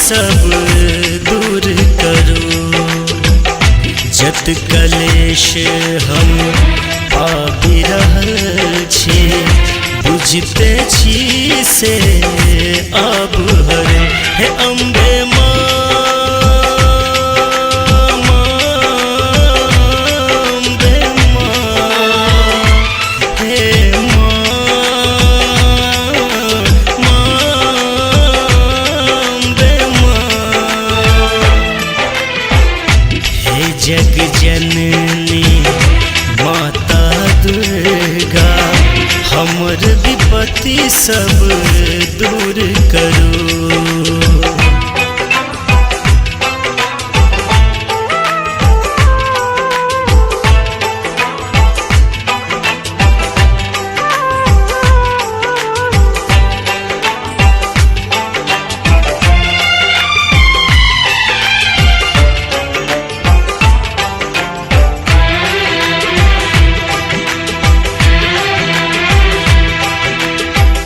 सब दूर करो। जत कलेश हम पाबि रहल छी, बुझते छी से अब हर। हे अम्बे जग जननी माता दुर्गा, हमर विपत्ति सब दूर करो।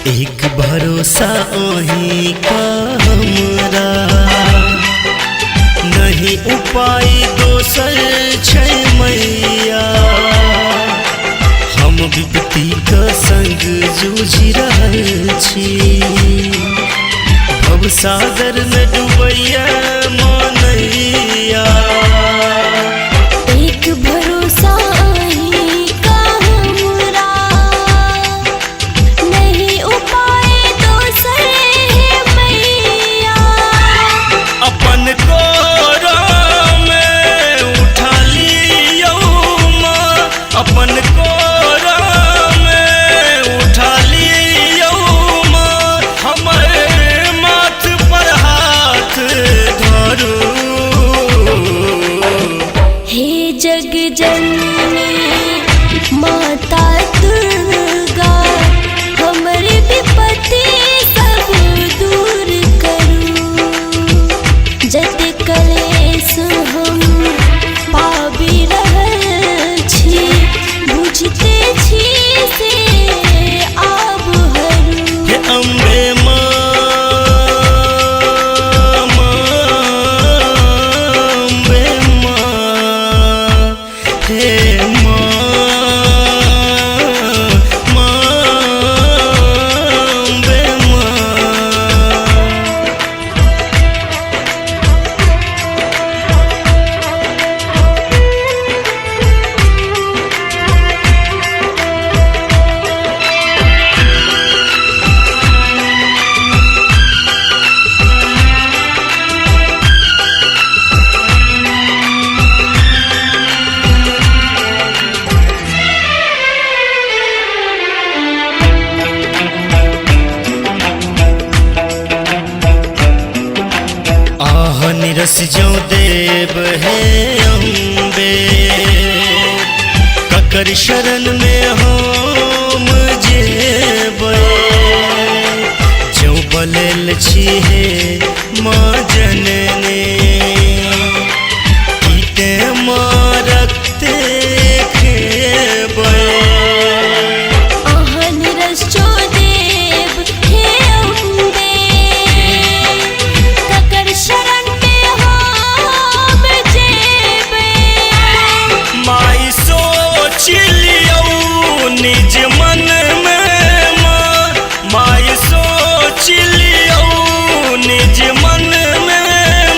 एक भरोसा ओही का हमरा, नहीं उपाय दोसर छै मैया। हम विपत्ति का संग जूझि रहल छी, भवसागर में डूबैया मनैया। एक भरोसा अपन कोरा में उठा लियो माँ, हमर माथ पर हाथ धरो। हे जग जननी माता दुर्गा, हमर विपत्ति सब दूर करू। जत कलेश हम पाबि रहल छी, बुझते छी से आब हरू। हे अम्बे अम्बे हे निरस जो देव है अम्बे, ककर शरण में हम जेबै। जो बलल छी हे माँ जननी, कीटे मारते खेबै। निज मन में माँ, माई सोच लियो निज मन में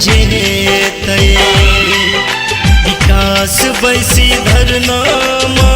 जेते विकास बैसी धरना